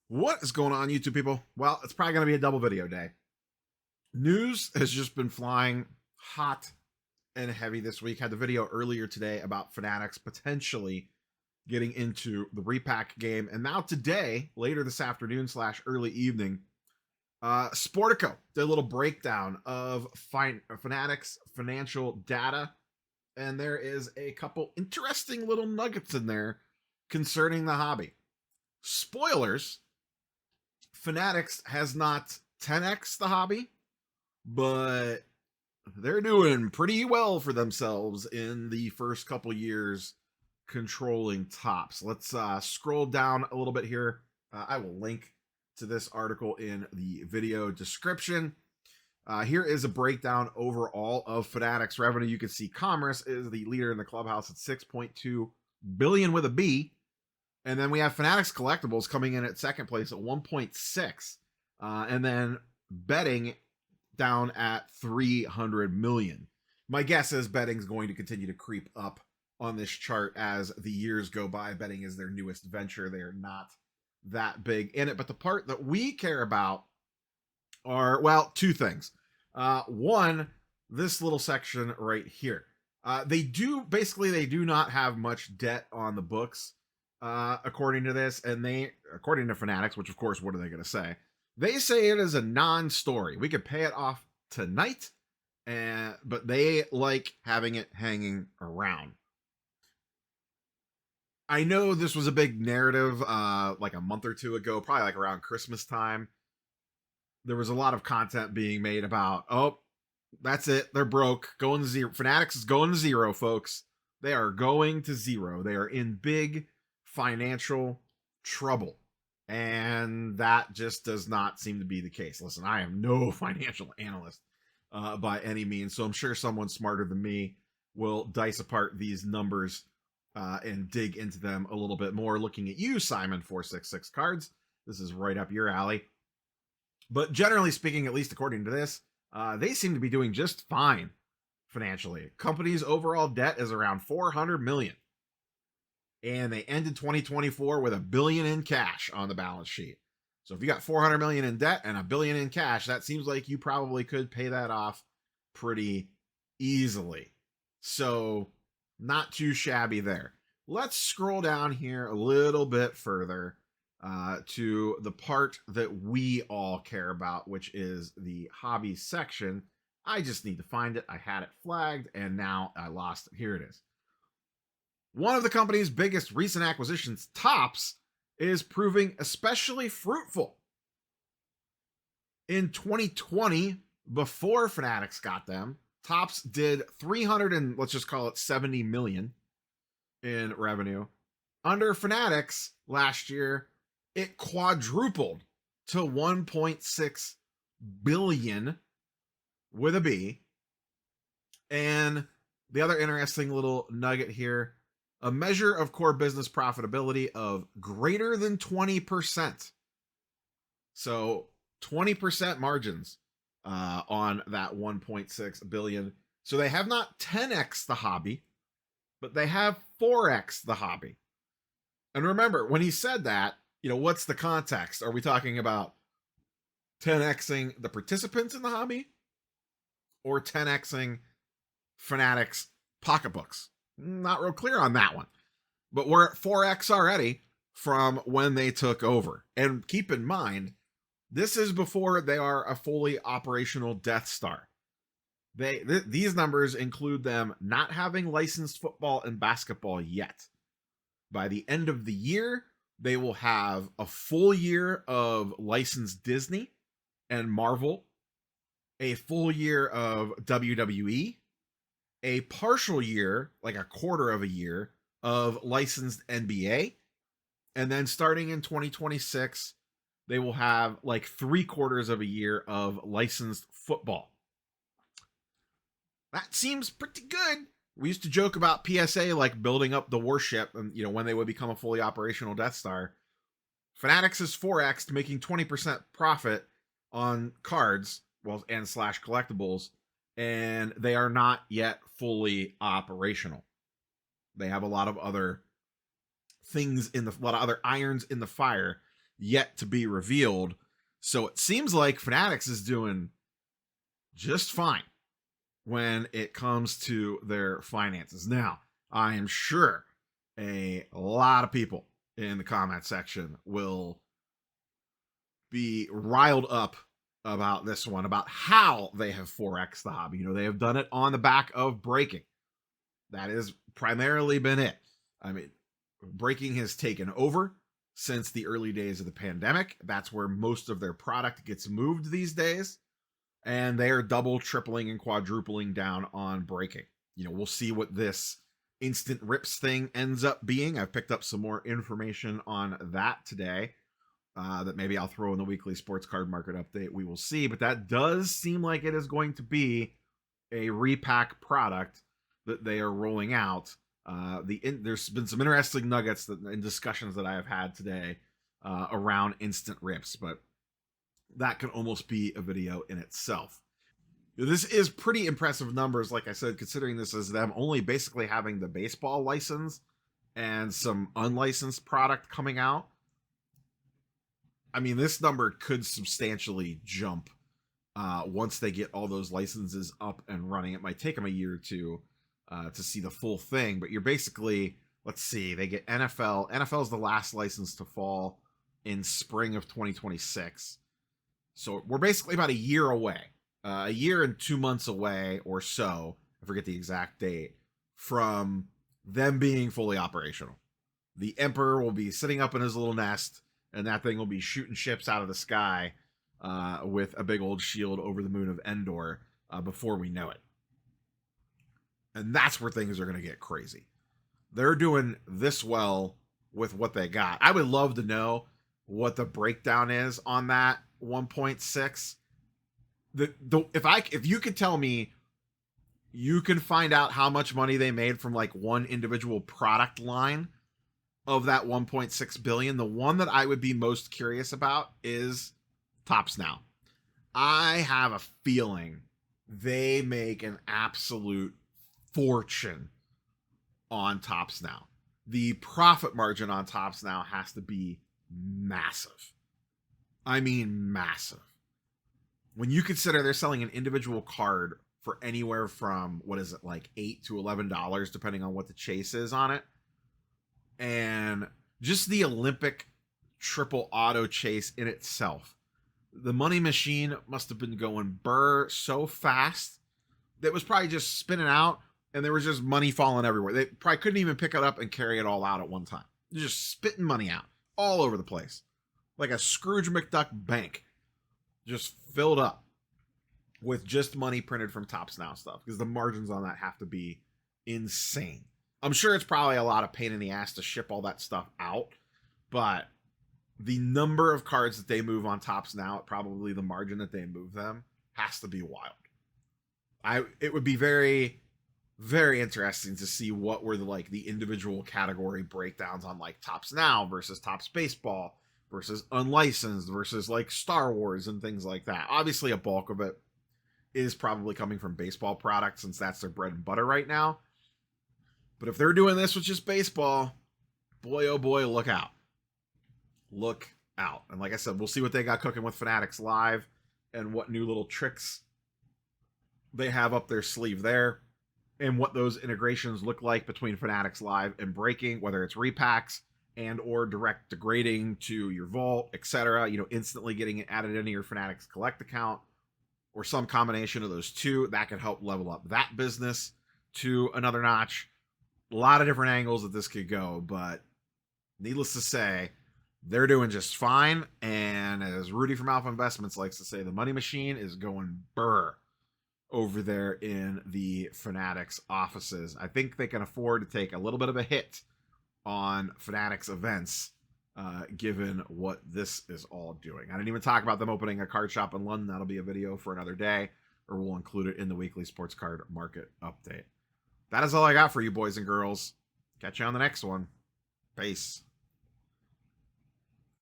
What is going on, YouTube people? Well, it's probably going to be a double video day. News has just been flying hot and heavy this week. Had the video earlier today about Fanatics potentially getting into the repack game. And now today, later this afternoon / early evening, Sportico did a little breakdown of Fanatics financial data. And there is a couple interesting little nuggets in there concerning the hobby. Spoilers, Fanatics has not 10x the hobby, but they're doing pretty well for themselves in the first couple years controlling Topps. Let's scroll down a little bit here. I will link to this article in the video description. Here is a breakdown overall of Fanatics revenue. You can see Commerce is the leader in the clubhouse at 6.2 billion with a B. And then we have Fanatics Collectibles coming in at second place at 1.6. And then betting down at 300 million. My guess is betting is going to continue to creep up on this chart as the years go by. Betting is their newest venture. They are not that big in it. But the part that we care about are, well, two things. One, this little section right here. They do not have much debt on the books. According to this, and according to Fanatics, which of course, what are they going to say? They say it is a non-story. We could pay it off tonight, but they like having it hanging around. I know this was a big narrative like a month or two ago, probably like around Christmas time. There was a lot of content being made about, oh, that's it. They're broke. Going to zero. Fanatics is going to zero, folks. They are going to zero. They are in big financial trouble, and that just does not seem to be the case. Listen, I am no financial analyst by any means, so I'm sure someone smarter than me will dice apart these numbers and dig into them a little bit more. Looking at you, Simon 466 Cards, this is right up your alley. But generally speaking, at least according to this, they seem to be doing just fine financially. Company's overall debt is around 400 million. And they ended 2024 with $1 billion in cash on the balance sheet. So if you got 400 million in debt and $1 billion in cash, that seems like you probably could pay that off pretty easily. So not too shabby there. Let's scroll down here a little bit further to the part that we all care about, which is the hobby section. I just need to find it. I had it flagged and now I lost it. Here it is. One of the company's biggest recent acquisitions, Topps, is proving especially fruitful. In 2020, before Fanatics got them, Topps did 300 and let's just call it 70 million in revenue. Under Fanatics last year, it quadrupled to 1.6 billion with a B. And the other interesting little nugget here, a measure of core business profitability of greater than 20%. So 20% margins on that 1.6 billion. So they have not 10x the hobby, but they have 4x the hobby. And remember, when he said that, what's the context? Are we talking about 10xing the participants in the hobby or 10xing Fanatics pocketbooks? Not real clear on that one, but we're at 4x already from when they took over. And keep in mind, this is before they are a fully operational Death Star. These numbers include them not having licensed football and basketball yet. By the end of the year, they will have a full year of licensed Disney and Marvel, a full year of WWE, a partial year, like a quarter of a year, of licensed NBA. And then starting in 2026, they will have like 3/4 of a year of licensed football. That seems pretty good. We used to joke about PSA like building up the warship and, when they would become a fully operational Death Star. Fanatics is 4x, making 20% profit on cards, and / collectibles. And they are not yet fully operational. They have a lot of other things a lot of other irons in the fire yet to be revealed. So it seems like Fanatics is doing just fine when it comes to their finances. Now, I am sure a lot of people in the comment section will be riled up about this one, about how they have 4x the hobby. They have done it on the back of breaking. That has primarily been it. I mean, breaking has taken over since the early days of the pandemic. That's where most of their product gets moved these days. And they are double, tripling, and quadrupling down on breaking. We'll see what this instant rips thing ends up being. I've picked up some more information on that today that maybe I'll throw in the weekly sports card market update. We will see. But that does seem like it is going to be a repack product that they are rolling out. There's been some interesting nuggets in discussions that I have had today around instant rips, but that can almost be a video in itself. This is pretty impressive numbers, like I said, considering this is them only basically having the baseball license and some unlicensed product coming out. I mean, this number could substantially jump once they get all those licenses up and running. It might take them a year or two to see the full thing, but you're basically, let's see, they get NFL. NFL is the last license to fall in spring of 2026. So we're basically about a year away, a year and 2 months away or so, I forget the exact date, from them being fully operational. The Emperor will be sitting up in his little nest, and that thing will be shooting ships out of the sky with a big old shield over the moon of Endor before we know it. And that's where things are going to get crazy. They're doing this well with what they got. I would love to know what the breakdown is on that 1.6. If you could tell me, you can find out how much money they made from like one individual product line of that 1.6 billion. The one that I would be most curious about is Topps Now. I have a feeling they make an absolute fortune on Topps Now. The profit margin on Topps Now has to be massive. I mean, massive. When you consider they're selling an individual card for anywhere from, what is it, like $8 to $11, depending on what the chase is on it. And just the Olympic triple auto chase in itself. The money machine must have been going burr so fast that it was probably just spinning out, and there was just money falling everywhere. They probably couldn't even pick it up and carry it all out at one time. They're just spitting money out all over the place. Like a Scrooge McDuck bank. Just filled up with just money printed from Topps Now stuff, because the margins on that have to be insane. I'm sure it's probably a lot of pain in the ass to ship all that stuff out, but the number of cards that they move on Topps Now, probably the margin that they move them, has to be wild. It would be very, very interesting to see what were the individual category breakdowns on like Topps Now versus Topps Baseball versus unlicensed versus like Star Wars and things like that. Obviously, a bulk of it is probably coming from baseball products, since that's their bread and butter right now. But if they're doing this with just baseball, boy, oh boy, look out. Look out. And like I said, we'll see what they got cooking with Fanatics Live and what new little tricks they have up their sleeve there, and what those integrations look like between Fanatics Live and breaking, whether it's repacks and or direct degrading to your vault, etc. Instantly getting it added into your Fanatics Collect account, or some combination of those two. That could help level up that business to another notch. A lot of different angles that this could go, but needless to say, they're doing just fine. And as Rudy from Alpha Investments likes to say, the money machine is going burr over there in the Fanatics offices. I think they can afford to take a little bit of a hit on Fanatics events, given what this is all doing. I didn't even talk about them opening a card shop in London. That'll be a video for another day, or we'll include it in the weekly sports card market update. That is all I got for you, boys and girls. Catch you on the next one. Peace.